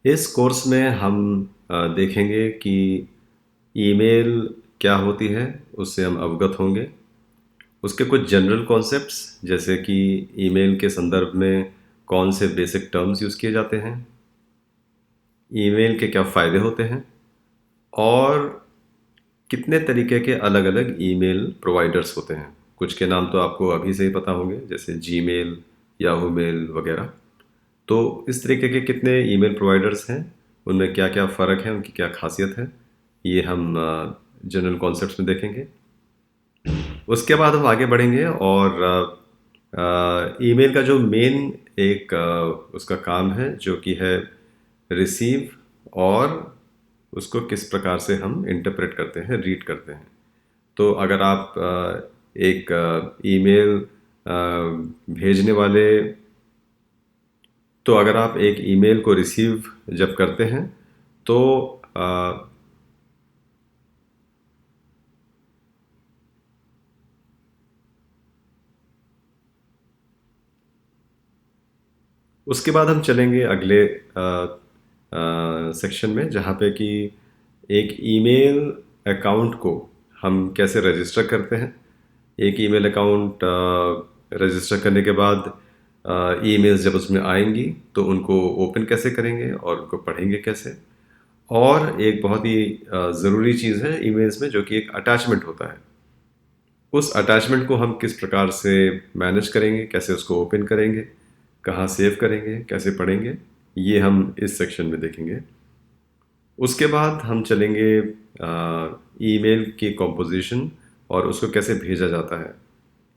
इस कोर्स में हम देखेंगे कि ईमेल क्या होती है, उससे हम अवगत होंगे। उसके कुछ जनरल कॉन्सेप्ट्स, जैसे कि ईमेल के संदर्भ में कौन से बेसिक टर्म्स यूज़ किए जाते हैं, ईमेल के क्या फ़ायदे होते हैं, और कितने तरीके के अलग-अलग ईमेल प्रोवाइडर्स होते हैं। कुछ के नाम तो आपको अभी से ही पता होंगे, जैसे जीमेल, याहू मेल वगैरह। तो इस तरीके के कितने ईमेल प्रोवाइडर्स हैं, उनमें क्या-क्या फ़र्क है, उनकी क्या ख़ासियत है, ये हम जनरल कॉन्सेप्ट्स में देखेंगे। उसके बाद हम आगे बढ़ेंगे और ईमेल का जो मेन एक उसका काम है, जो कि है रिसीव, और उसको किस प्रकार से हम इंटरप्रेट करते हैं, रीड करते हैं। तो अगर आप एक ईमेल भेजने वाले तो अगर आप एक ईमेल को रिसीव जब करते हैं, तो अ, उसके बाद हम चलेंगे अगले सेक्शन में, जहाँ पे कि एक ईमेल अकाउंट को हम कैसे रजिस्टर करते हैं। एक ईमेल अकाउंट रजिस्टर करने के बाद ईमेल्स जब उसमें आएंगी तो उनको ओपन कैसे करेंगे और उनको पढ़ेंगे कैसे। और एक बहुत ही ज़रूरी चीज़ है ईमेल्स में, जो कि एक अटैचमेंट होता है। उस अटैचमेंट को हम किस प्रकार से मैनेज करेंगे, कैसे उसको ओपन करेंगे, कहाँ सेव करेंगे, कैसे पढ़ेंगे, ये हम इस सेक्शन में देखेंगे। उसके बाद हम चलेंगे ईमेल की कंपोजिशन और उसको कैसे भेजा जाता है।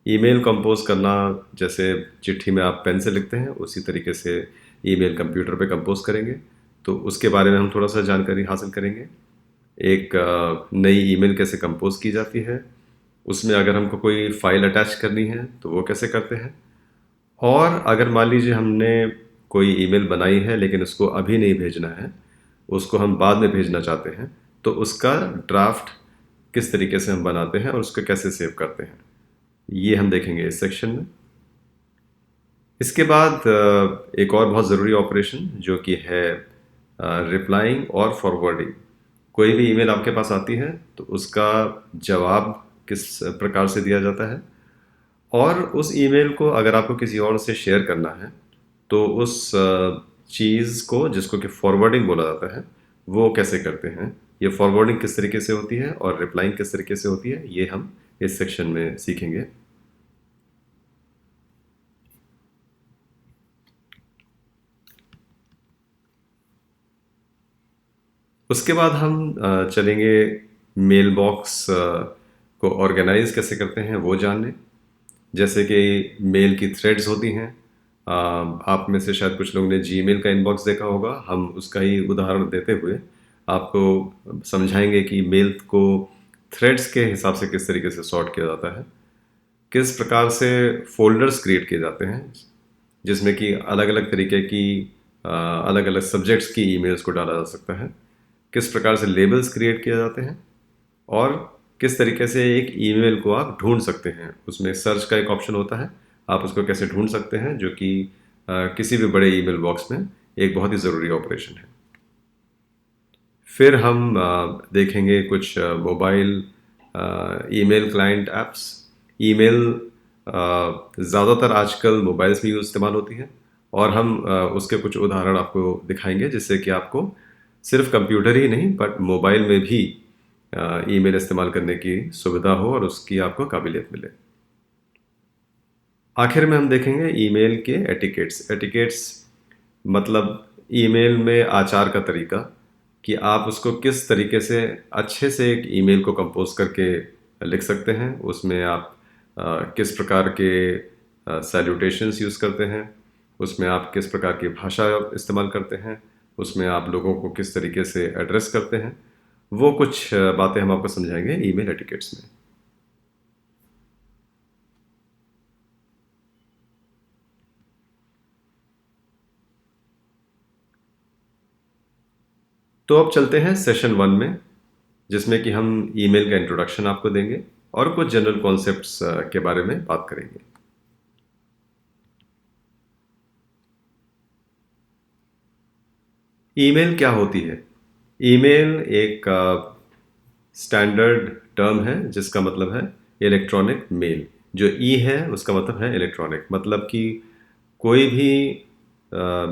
ईमेल कंपोज करना, जैसे चिट्ठी में आप पेन से लिखते हैं, उसी तरीके से ईमेल कंप्यूटर पे कंपोज करेंगे। तो उसके बारे में हम थोड़ा सा जानकारी हासिल करेंगे। एक नई ईमेल कैसे कंपोज की जाती है, उसमें अगर हमको कोई फ़ाइल अटैच करनी है तो वो कैसे करते हैं। और अगर मान लीजिए हमने कोई ईमेल बनाई है लेकिन उसको अभी नहीं भेजना है, उसको हम बाद में भेजना चाहते हैं, तो उसका ड्राफ्ट किस तरीके से हम बनाते हैं और उसको कैसे सेव करते हैं, ये हम देखेंगे इस सेक्शन में। इसके बाद एक और बहुत ज़रूरी ऑपरेशन, जो कि है रिप्लाइंग और फॉरवर्डिंग। कोई भी ईमेल आपके पास आती है तो उसका जवाब किस प्रकार से दिया जाता है, और उस ईमेल को अगर आपको किसी और से शेयर करना है तो उस चीज़ को, जिसको कि फॉरवर्डिंग बोला जाता है, वो कैसे करते हैं। ये फॉरवर्डिंग किस तरीके से होती है और रिप्लाइंग किस तरीके से होती है, ये हम इस सेक्शन में सीखेंगे। उसके बाद हम चलेंगे मेल बॉक्स को ऑर्गेनाइज कैसे करते हैं वो जानने। जैसे कि मेल की थ्रेड्स होती हैं। आप में से शायद कुछ लोगों ने जीमेल का इनबॉक्स देखा होगा। हम उसका ही उदाहरण देते हुए आपको समझाएंगे कि मेल को थ्रेड्स के हिसाब से किस तरीके से सॉर्ट किया जाता है, किस प्रकार से फोल्डर्स क्रिएट किए जाते हैं, जिसमें कि अलग अलग तरीके की अलग अलग सब्जेक्ट्स की ईमेल्स को डाला जा सकता है, किस प्रकार से लेबल्स क्रिएट किए जाते हैं, और किस तरीके से एक ईमेल को आप ढूंढ सकते हैं। उसमें सर्च का एक ऑप्शन होता है, आप उसको कैसे ढूंढ सकते हैं, जो कि किसी भी बड़े ईमेल बॉक्स में एक बहुत ही ज़रूरी ऑपरेशन है। फिर हम देखेंगे कुछ mobile email client apps. Email ज़्यादातर आजकल मोबाइल्स में इस्तेमाल होती है, और हम उसके कुछ उदाहरण आपको दिखाएंगे, जिससे कि आपको सिर्फ कंप्यूटर ही नहीं बट मोबाइल में भी ईमेल इस्तेमाल करने की सुविधा हो और उसकी आपको काबिलियत मिले। आखिर में हम देखेंगे ईमेल के एटिकेट्स। एटिकेट्स मतलब ईमेल में आचार का तरीका, कि आप उसको किस तरीके से अच्छे से एक ईमेल को कंपोज करके लिख सकते हैं। उसमें आप किस प्रकार के सैल्यूटेशंस यूज़ करते हैं, उसमें आप किस प्रकार की भाषा इस्तेमाल करते हैं, उसमें आप लोगों को किस तरीके से एड्रेस करते हैं, वो कुछ बातें हम आपको समझाएंगे ईमेल एटिकेट्स में। तो अब चलते हैं सेशन वन में, जिसमें कि हम ईमेल का इंट्रोडक्शन आपको देंगे और कुछ जनरल कॉन्सेप्ट्स के बारे में बात करेंगे। ईमेल क्या होती है? ईमेल एक स्टैंडर्ड टर्म है जिसका मतलब है इलेक्ट्रॉनिक मेल। जो ई है उसका मतलब है इलेक्ट्रॉनिक, मतलब कि कोई भी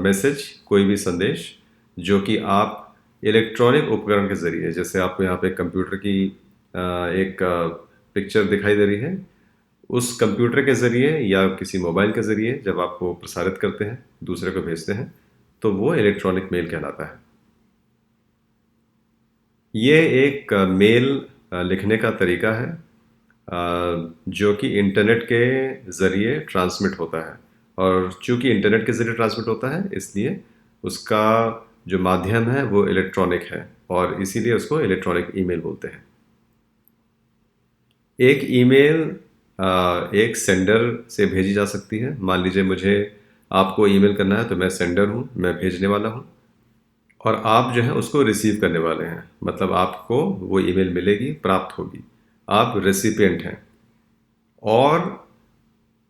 मैसेज, कोई भी संदेश जो कि आप इलेक्ट्रॉनिक उपकरण के ज़रिए, जैसे आपको यहाँ पे कंप्यूटर की एक पिक्चर दिखाई दे रही है, उस कंप्यूटर के ज़रिए या किसी मोबाइल के ज़रिए जब आप वो प्रसारित करते हैं, दूसरे को भेजते हैं, तो वो इलेक्ट्रॉनिक मेल कहलाता है। ये एक मेल लिखने का तरीका है जो कि इंटरनेट के ज़रिए ट्रांसमिट होता है। और चूंकि इंटरनेट के ज़रिए ट्रांसमिट होता है, इसलिए उसका जो माध्यम है वो इलेक्ट्रॉनिक है, और इसीलिए उसको इलेक्ट्रॉनिक ईमेल बोलते हैं। एक ईमेल एक सेंडर से भेजी जा सकती है। मान लीजिए मुझे आपको ईमेल करना है, तो मैं सेंडर हूँ, मैं भेजने वाला हूँ, और आप जो है उसको रिसीव करने वाले हैं, मतलब आपको वो ईमेल मिलेगी, प्राप्त होगी, आप रेसिपिएंट हैं। और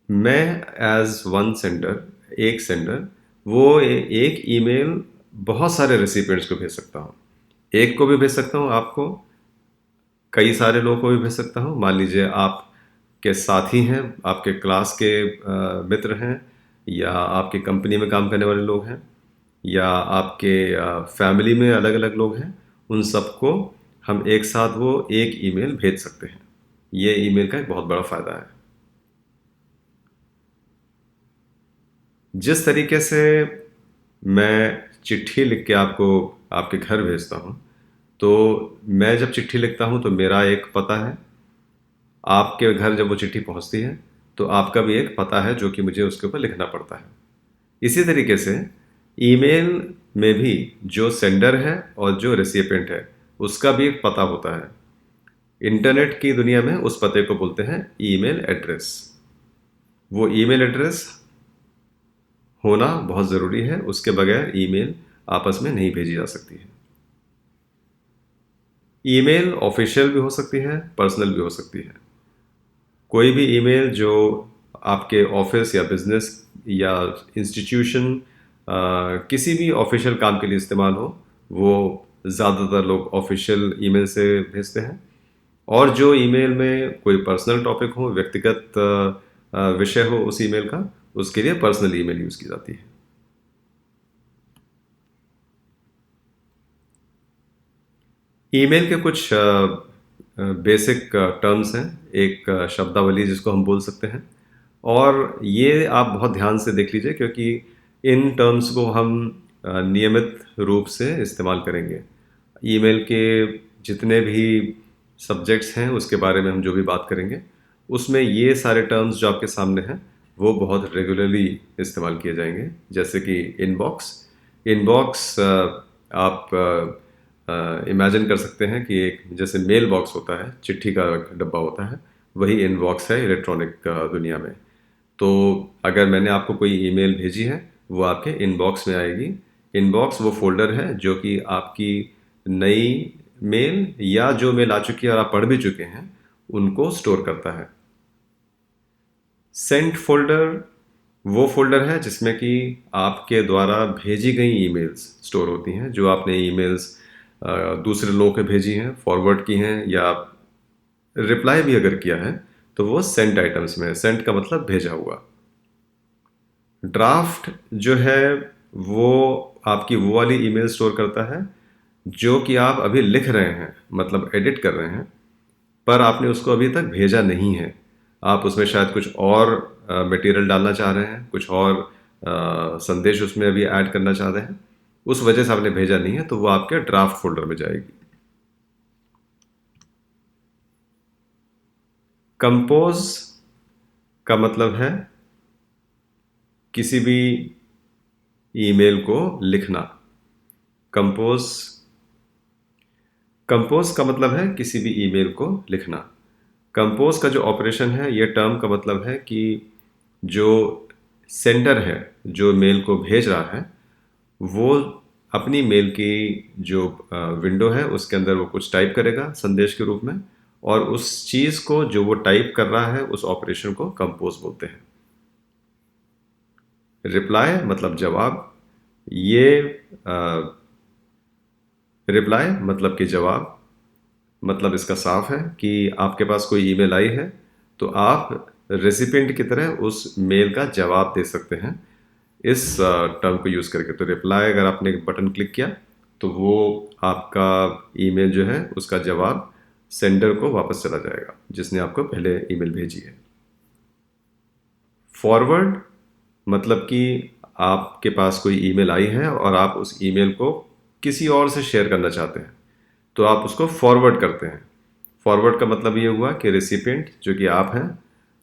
मैं एज वन सेंडर, एक सेंडर, वो एक ईमेल बहुत सारे रेसिपिएंट्स को भेज सकता हूँ। एक को भी भेज सकता हूँ आपको, कई सारे लोगों को भी भेज सकता हूँ। मान लीजिए आप के साथी हैं, आपके क्लास के मित्र हैं, या आपकी कंपनी में काम करने वाले लोग हैं, या आपके फैमिली में अलग अलग लोग हैं, उन सबको हम एक साथ वो एक ईमेल भेज सकते हैं। ये ईमेल का एक बहुत बड़ा फ़ायदा है। जिस तरीके से मैं चिट्ठी लिख के आपको आपके घर भेजता हूँ, तो मैं जब चिट्ठी लिखता हूँ तो मेरा एक पता है, आपके घर जब वो चिट्ठी पहुँचती है तो आपका भी एक पता है जो कि मुझे उसके ऊपर लिखना पड़ता है। इसी तरीके से ईमेल में भी जो सेंडर है और जो रिसिपिएंट है, उसका भी एक पता होता है। इंटरनेट की दुनिया में उस पते को बोलते हैं ईमेल एड्रेस। वो ईमेल एड्रेस होना बहुत ज़रूरी है, उसके बगैर ईमेल आपस में नहीं भेजी जा सकती है। ईमेल ऑफिशियल भी हो सकती है, पर्सनल भी हो सकती है। कोई भी ईमेल जो आपके ऑफिस या बिजनेस या इंस्टीट्यूशन किसी भी ऑफिशियल काम के लिए इस्तेमाल हो, वो ज़्यादातर लोग ऑफिशियल ईमेल से भेजते हैं। और जो ईमेल में कोई पर्सनल टॉपिक हो, व्यक्तिगत विषय हो उस ईमेल का, उसके लिए पर्सनल ईमेल यूज़ की जाती है। ईमेल के कुछ बेसिक टर्म्स हैं, एक शब्दावली जिसको हम बोल सकते हैं, और ये आप बहुत ध्यान से देख लीजिए, क्योंकि इन टर्म्स को हम नियमित रूप से इस्तेमाल करेंगे। ईमेल के जितने भी सब्जेक्ट्स हैं उसके बारे में हम जो भी बात करेंगे, उसमें ये सारे टर्म्स जो आपके सामने हैं वो बहुत रेगुलरली इस्तेमाल किए जाएंगे। जैसे कि इनबॉक्स। इनबॉक्स आप इमेजिन कर सकते हैं कि एक जैसे मेल बॉक्स होता है, चिट्ठी का डब्बा होता है, वही इनबॉक्स है इलेक्ट्रॉनिक दुनिया में। तो अगर मैंने आपको कोई ईमेल भेजी है, वो आपके इनबॉक्स में आएगी। इनबॉक्स वो फ़ोल्डर है जो कि आपकी नई मेल या जो मेल आ चुकी है और आप पढ़ भी चुके हैं, उनको स्टोर करता है। सेंट फ़ोल्डर वो फ़ोल्डर है जिसमें कि आपके द्वारा भेजी गई ईमेल्स स्टोर होती हैं, जो आपने ईमेल्स दूसरे लोगों को भेजी हैं, फॉरवर्ड की हैं, या रिप्लाई भी अगर किया है, तो वो सेंट आइटम्स में है। सेंट का मतलब भेजा हुआ। ड्राफ्ट जो है वो आपकी वो वाली ईमेल स्टोर करता है जो कि आप अभी लिख रहे हैं, मतलब एडिट कर रहे हैं, पर आपने उसको अभी तक भेजा नहीं है। आप उसमें शायद कुछ और मटेरियल डालना चाह रहे हैं, कुछ और संदेश उसमें अभी ऐड करना चाह रहे हैं, उस वजह से आपने भेजा नहीं है, तो वो आपके ड्राफ्ट फोल्डर में जाएगी। कंपोज का मतलब है किसी भी ईमेल को लिखना। कंपोज कंपोज का मतलब है किसी भी ईमेल को लिखना। कंपोज का जो ऑपरेशन है, ये टर्म का मतलब है कि जो सेंडर है, जो मेल को भेज रहा है, वो अपनी मेल की जो विंडो है उसके अंदर वो कुछ टाइप करेगा संदेश के रूप में, और उस चीज़ को जो वो टाइप कर रहा है, उस ऑपरेशन को कंपोज बोलते हैं। रिप्लाई मतलब जवाब। ये रिप्लाई मतलब कि जवाब। मतलब इसका साफ है कि आपके पास कोई ईमेल आई है तो आप रेसिपिएंट की तरह उस मेल का जवाब दे सकते हैं इस टर्म को यूज़ करके। तो रिप्लाई अगर आपने एक बटन क्लिक किया तो वो आपका ईमेल जो है उसका जवाब सेंडर को वापस चला जाएगा जिसने आपको पहले ईमेल भेजी है। फॉरवर्ड मतलब कि आपके पास कोई ईमेल आई है और आप उस ईमेल को किसी और से शेयर करना चाहते हैं तो आप उसको फॉरवर्ड करते हैं। फॉरवर्ड का मतलब ये हुआ कि रेसिपिएंट जो कि आप हैं,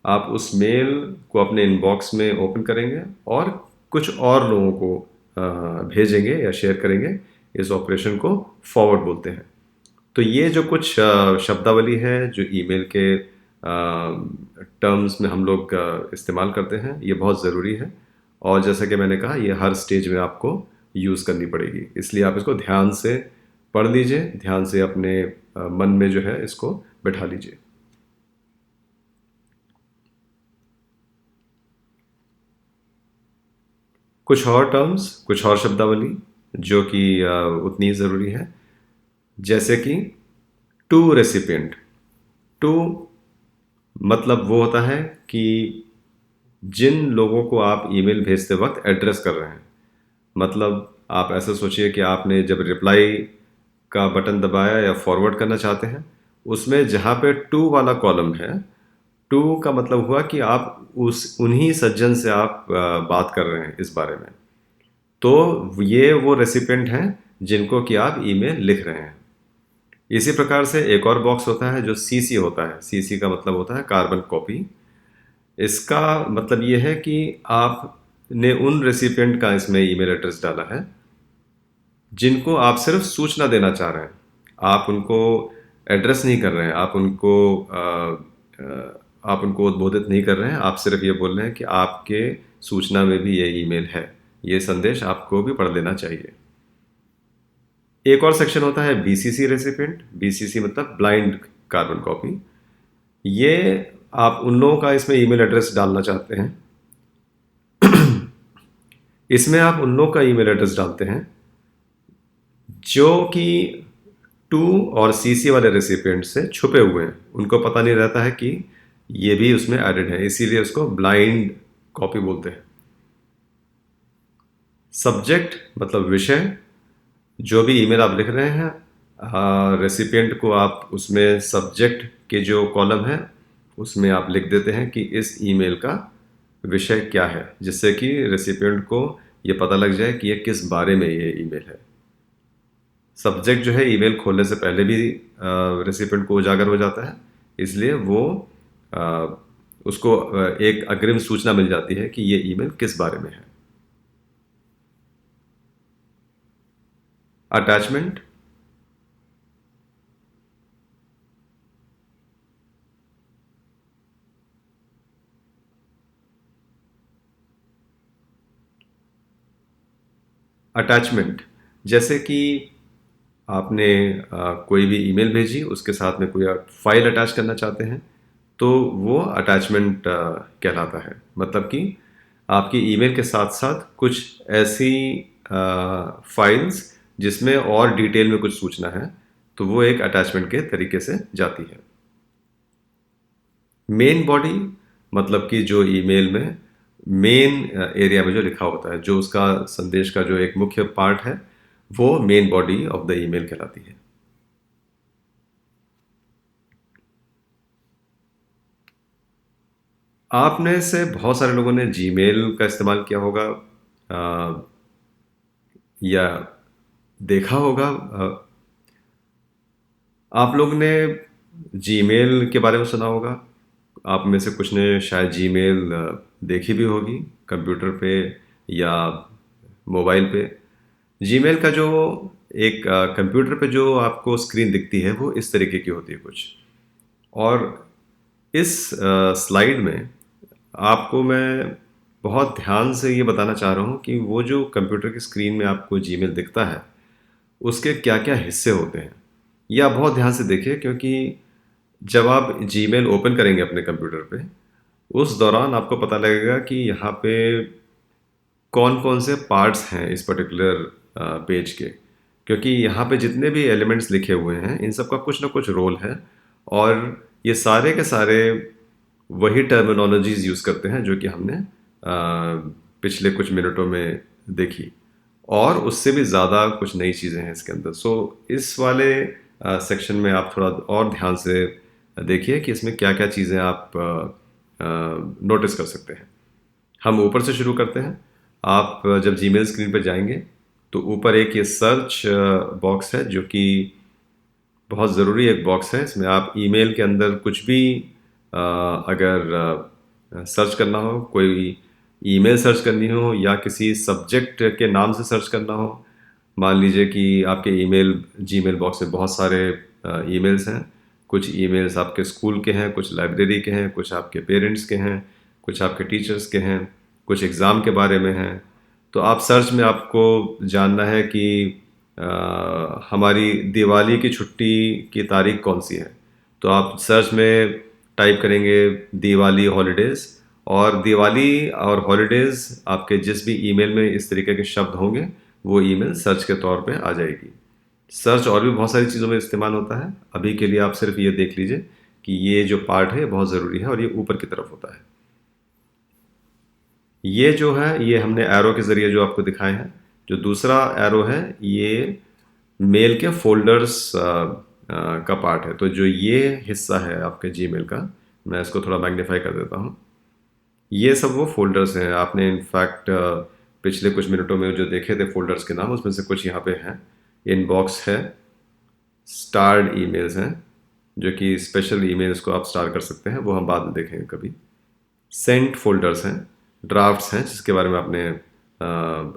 आप उस मेल को अपने इनबॉक्स में ओपन करेंगे और कुछ और लोगों को भेजेंगे या शेयर करेंगे। इस ऑपरेशन को फॉरवर्ड बोलते हैं। तो ये जो कुछ शब्दावली है जो ईमेल के टर्म्स में हम लोग इस्तेमाल करते हैं, ये बहुत ज़रूरी है। और जैसा कि मैंने कहा, ये हर स्टेज में आपको यूज़ करनी पड़ेगी, इसलिए आप इसको ध्यान से पढ़ लीजिए, ध्यान से अपने मन में जो है इसको बैठा लीजिए। कुछ और टर्म्स, कुछ और शब्दावली जो कि उतनी ज़रूरी है, जैसे कि टू रेसिपिएंट। टू मतलब वो होता है कि जिन लोगों को आप ईमेल भेजते वक्त एड्रेस कर रहे हैं। मतलब आप ऐसा सोचिए कि आपने जब रिप्लाई का बटन दबाया या फॉरवर्ड करना चाहते हैं, उसमें जहाँ पे टू वाला कॉलम है, टू का मतलब हुआ कि आप उस उन्हीं सज्जन से आप बात कर रहे हैं इस बारे में। तो ये वो रेसिपिएंट हैं जिनको कि आप ईमेल लिख रहे हैं। इसी प्रकार से एक और बॉक्स होता है जो सीसी होता है। सीसी का मतलब होता है कार्बन कॉपी। इसका मतलब ये है कि आपने उन रेसिपिएंट का इसमें ईमेल एड्रेस डाला है जिनको आप सिर्फ सूचना देना चाह रहे हैं। आप उनको एड्रेस नहीं कर रहे हैं, आप उनको उद्बोधित नहीं कर रहे हैं, आप सिर्फ ये बोल रहे हैं कि आपके सूचना में भी ये ईमेल है, ये संदेश आपको भी पढ़ लेना चाहिए। एक और सेक्शन होता है बीसीसी रेसिपिएंट। बीसीसी मतलब ब्लाइंड कार्बन कॉपी। ये आप उन लोगों का इसमें ईमेल एड्रेस डालना चाहते हैं। इसमें आप उन लोगों का ईमेल एड्रेस डालते हैं जो कि टू और सीसी वाले रेसिपिएंट से छुपे हुए हैं, उनको पता नहीं रहता है कि ये भी उसमें एडेड है, इसीलिए उसको ब्लाइंड कॉपी बोलते हैं। सब्जेक्ट मतलब विषय। जो भी ईमेल आप लिख रहे हैं, रेसिपिएंट को आप उसमें सब्जेक्ट के जो कॉलम है उसमें आप लिख देते हैं कि इस ईमेल का विषय क्या है, जिससे कि रेसिपिएंट को ये पता लग जाए कि ये किस बारे में ये ईमेल है। सब्जेक्ट जो है ईमेल खोलने से पहले भी रेसिपिएंट को उजागर हो जाता है, इसलिए वो आ, उसको एक अग्रिम सूचना मिल जाती है कि ये ईमेल किस बारे में है। अटैचमेंट। अटैचमेंट जैसे कि आपने कोई भी ईमेल भेजी, उसके साथ में कोई आप फाइल अटैच करना चाहते हैं तो वो अटैचमेंट कहलाता है। मतलब कि आपकी ईमेल के साथ साथ कुछ ऐसी फाइल्स जिसमें और डिटेल में कुछ सूचना है, तो वो एक अटैचमेंट के तरीके से जाती है। मेन बॉडी मतलब कि जो ईमेल में मेन एरिया में जो लिखा होता है, जो उसका संदेश का जो एक मुख्य पार्ट है, वो main body of the email कहलाती है। आप में से बहुत सारे लोगों ने जीमेल का इस्तेमाल किया होगा या देखा होगा। आप लोग ने जीमेल के बारे में सुना होगा। आप में से कुछ ने शायद जीमेल देखी भी होगी कंप्यूटर पे या मोबाइल पे। जीमेल का जो एक कंप्यूटर पे जो आपको स्क्रीन दिखती है वो इस तरीके की होती है कुछ। और इस स्लाइड में आपको मैं बहुत ध्यान से ये बताना चाह रहा हूँ कि वो जो कंप्यूटर की स्क्रीन में आपको जीमेल दिखता है उसके क्या क्या हिस्से होते हैं। ये आप बहुत ध्यान से देखिए, क्योंकि जब आप जीमेल ओपन करेंगे अपने कंप्यूटर पे, उस दौरान आपको पता लगेगा कि यहाँ पे कौन कौन से पार्ट्स हैं इस पर्टिकुलर पेज के। क्योंकि यहाँ पे जितने भी एलिमेंट्स लिखे हुए हैं इन सब का कुछ ना कुछ रोल है, और ये सारे के सारे वही टर्मिनोलॉजीज यूज़ करते हैं जो कि हमने पिछले कुछ मिनटों में देखी, और उससे भी ज़्यादा कुछ नई चीज़ें हैं इसके अंदर। सो इस वाले सेक्शन में आप थोड़ा और ध्यान से देखिए कि इसमें क्या क्या चीज़ें आप नोटिस कर सकते हैं। हम ऊपर से शुरू करते हैं। आप जब जीमेल स्क्रीन पर जाएंगे तो ऊपर एक ये सर्च बॉक्स है जो कि बहुत ज़रूरी एक बॉक्स है। इसमें आप ईमेल के अंदर कुछ भी अगर सर्च करना हो, कोई ईमेल सर्च करनी हो या किसी सब्जेक्ट के नाम से सर्च करना हो, मान लीजिए कि आपके ईमेल जीमेल बॉक्स में बहुत सारे ईमेल्स हैं। कुछ ईमेल्स आपके स्कूल के हैं, कुछ लाइब्रेरी के हैं, कुछ आपके पेरेंट्स के हैं, कुछ आपके टीचर्स के हैं, कुछ एग्ज़ाम के बारे में हैं। तो आप सर्च में आपको जानना है कि हमारी दिवाली की छुट्टी की तारीख कौन सी है। तो आप सर्च में टाइप करेंगे दिवाली हॉलीडेज़, और दिवाली और हॉलीडेज़ आपके जिस भी ईमेल में इस तरीके के शब्द होंगे वो ईमेल सर्च के तौर पे आ जाएगी। सर्च और भी बहुत सारी चीज़ों में इस्तेमाल होता है। अभी के लिए आप सिर्फ ये देख लीजिए कि ये जो पार्ट है बहुत ज़रूरी है और ये ऊपर की तरफ होता है। ये जो है ये हमने एरो के ज़रिए जो आपको दिखाए हैं। जो दूसरा एरो है ये मेल के फ़ोल्डर्स का पार्ट है। तो जो ये हिस्सा है आपके जीमेल का, मैं इसको थोड़ा मैग्नीफाई कर देता हूँ। ये सब वो फ़ोल्डर्स हैं। आपने इनफैक्ट पिछले कुछ मिनटों में जो देखे थे फ़ोल्डर्स के नाम, उसमें से कुछ यहाँ पे हैं। इनबॉक्स है, स्टार्ड ईमेल्स हैं, जो कि स्पेशल ईमेल्स को आप स्टार कर सकते हैं, वो हम बाद में देखेंगे कभी। सेंट फ़ोल्डर्स हैं, ड्राफ्ट्स हैं जिसके बारे में आपने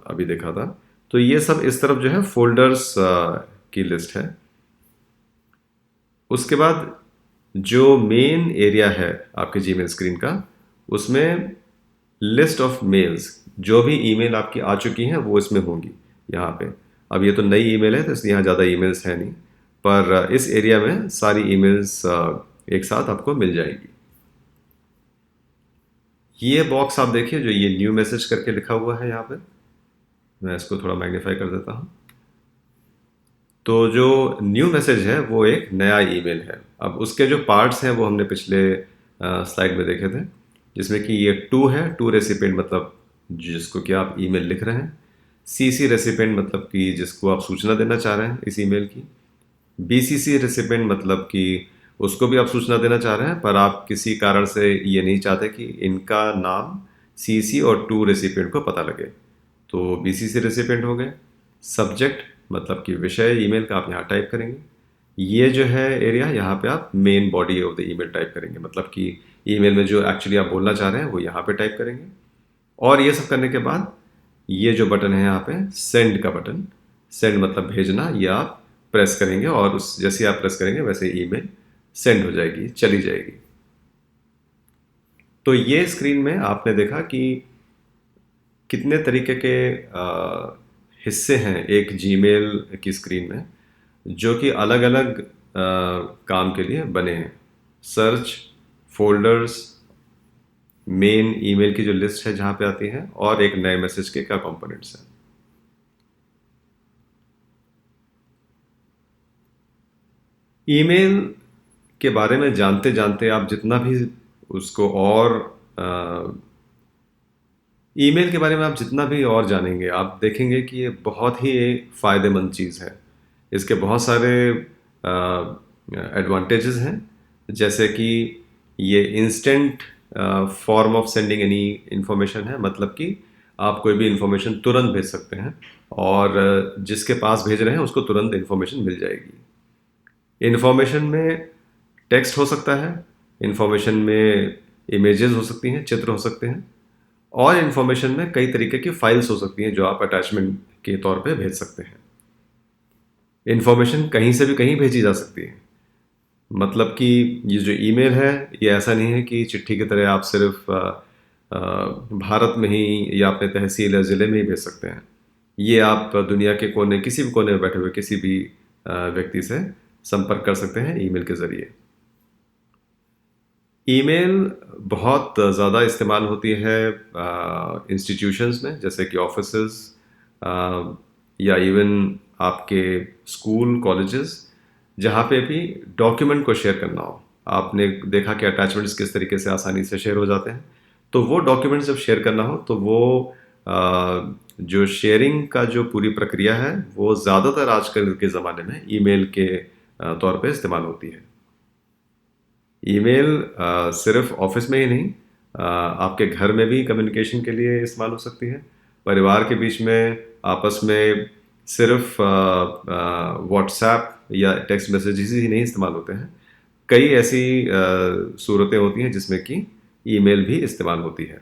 अभी देखा था। तो ये सब इस तरफ जो है फ़ोल्डर्स की लिस्ट है। उसके बाद जो मेन एरिया है आपके जीमेल स्क्रीन का, उसमें लिस्ट ऑफ मेल्स, जो भी ईमेल आपकी आ चुकी हैं वो इसमें होंगी यहाँ पे। अब ये तो नई ईमेल है तो इसलिए यहाँ ज़्यादा ईमेल्स है नहीं, पर इस एरिया में सारी ईमेल्स एक साथ आपको मिल जाएंगी। ये बॉक्स आप देखिए जो ये न्यू मैसेज करके लिखा हुआ है यहाँ पे, मैं इसको थोड़ा मैग्नीफाई कर देता हूँ। तो जो न्यू मैसेज है वो एक नया ईमेल है। अब उसके जो पार्ट्स हैं वो हमने पिछले स्लाइड में देखे थे, जिसमें कि ये टू है, टू रेसिपिएंट मतलब जिसको कि आप ईमेल लिख रहे हैं। सीसी रेसिपिएंट मतलब कि जिसको आप सूचना देना चाह रहे हैं इस ईमेल की। बीसीसी रेसिपिएंट मतलब कि उसको भी आप सूचना देना चाह रहे हैं पर आप किसी कारण से ये नहीं चाहते कि इनका नाम सीसी और टू रेसिपिएंट को पता लगे, तो बीसीसी रेसिपिएंट हो गए। सब्जेक्ट मतलब कि विषय ईमेल का आप यहाँ टाइप करेंगे। ये जो है एरिया, यहाँ पे आप main body of the email type करेंगे, मतलब कि ईमेल में जो एक्चुअली आप बोलना चाह रहे हैं वो यहाँ पे टाइप करेंगे। और ये सब करने के बाद ये जो बटन है यहाँ पे सेंड का बटन, सेंड मतलब भेजना, ये आप प्रेस करेंगे और उस जैसे आप प्रेस करेंगे वैसे ईमेल सेंड हो जाएगी, चली जाएगी। तो ये स्क्रीन में आपने देखा कि कितने तरीके के हिस्से हैं एक जीमेल की स्क्रीन में, जो कि अलग अलग काम के लिए बने हैं। सर्च, फोल्डर्स, मेन ईमेल की जो लिस्ट है जहाँ पे आती है, और एक नए मैसेज के क्या कंपोनेंट्स हैं। ईमेल के बारे में जानते जानते आप जितना भी उसको और ईमेल के बारे में आप जितना भी और जानेंगे, आप देखेंगे कि ये बहुत ही एक फ़ायदेमंद चीज़ है। इसके बहुत सारे एडवांटेजेस हैं, जैसे कि ये instant form of sending any information है, मतलब कि आप कोई भी इंफॉर्मेशन तुरंत भेज सकते हैं और जिसके पास भेज रहे हैं उसको तुरंत इंफॉर्मेशन मिल जाएगी। इंफॉर्मेशन में टेक्स्ट हो सकता है, इंफॉर्मेशन में इमेजेस हो सकती हैं, चित्र हो सकते हैं, और इन्फॉर्मेशन में कई तरीके की फाइल्स हो सकती हैं जो आप अटैचमेंट के तौर पे भेज सकते हैं। इन्फॉर्मेशन कहीं से भी कहीं भेजी जा सकती है, मतलब कि ये जो ईमेल है ये ऐसा नहीं है कि चिट्ठी की तरह आप सिर्फ भारत में ही या अपने तहसील या ज़िले में ही भेज सकते हैं। ये आप दुनिया के कोने, किसी भी कोने में बैठे हुए किसी भी व्यक्ति से संपर्क कर सकते हैं ईमेल के ज़रिए। ईमेल बहुत ज़्यादा इस्तेमाल होती है इंस्टीट्यूशंस में, जैसे कि ऑफिसेस या इवन आपके स्कूल, कॉलेजेस, जहाँ पे भी डॉक्यूमेंट को शेयर करना हो। आपने देखा कि अटैचमेंट्स किस तरीके से आसानी से शेयर हो जाते हैं। तो वो डॉक्यूमेंट्स जब शेयर करना हो तो वो जो शेयरिंग का जो पूरी प्रक्रिया है वो ज़्यादातर आजकल के ज़माने में ईमेल के तौर पे इस्तेमाल होती है। ईमेल सिर्फ ऑफिस में ही नहीं, आपके घर में भी कम्युनिकेशन के लिए इस्तेमाल हो सकती है। परिवार के बीच में आपस में सिर्फ व्हाट्सएप या टेक्स्ट मैसेजेस ही नहीं इस्तेमाल होते हैं। कई ऐसी सूरतें होती हैं जिसमें कि ईमेल भी इस्तेमाल होती है।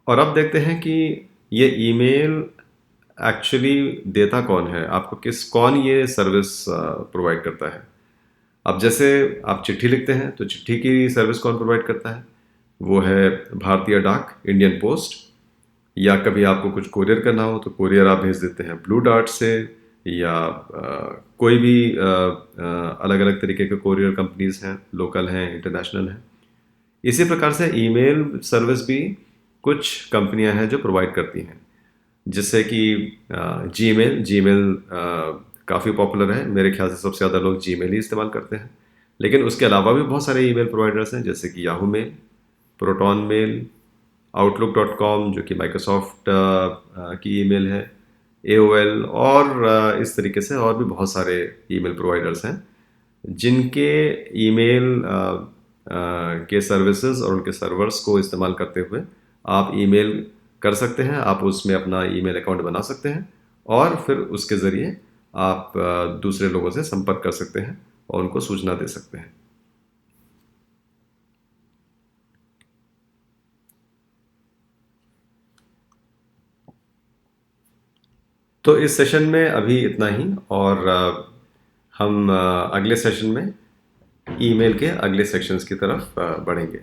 और अब देखते हैं कि ये ईमेल एक्चुअली देता कौन है, आपको कौन ये सर्विस प्रोवाइड करता है। अब जैसे आप चिट्ठी लिखते हैं तो चिट्ठी की सर्विस कौन प्रोवाइड करता है? वो है भारतीय डाक, इंडियन पोस्ट। या कभी आपको कुछ कोरियर करना हो तो कोरियर आप भेज देते हैं ब्लू डार्ट से, या कोई भी अलग अलग तरीके के कोरियर कंपनीज हैं, लोकल हैं, इंटरनेशनल हैं। इसी प्रकार से ईमेल सर्विस भी कुछ कंपनियां हैं जो प्रोवाइड करती हैं, जिससे कि जीमेल जीमेल काफ़ी पॉपुलर है। मेरे ख्याल से सबसे ज़्यादा लोग जीमेल ही इस्तेमाल करते हैं। लेकिन उसके अलावा भी बहुत सारे ईमेल प्रोवाइडर्स हैं, जैसे कि याहू मेल, प्रोटॉन मेल, आउटलुक.com जो कि माइक्रोसॉफ्ट की ईमेल है, AOL, और इस तरीके से और भी बहुत सारे ईमेल प्रोवाइडर्स हैं जिनके ईमेल के सर्विसेज और उनके सर्वर्स को इस्तेमाल करते हुए आप ईमेल कर सकते हैं। आप उसमें अपना ईमेल अकाउंट बना सकते हैं और फिर उसके ज़रिए आप दूसरे लोगों से संपर्क कर सकते हैं और उनको सूचना दे सकते हैं। तो इस सेशन में अभी इतना ही, और हम अगले सेशन में ईमेल के अगले सेक्शंस की तरफ बढ़ेंगे।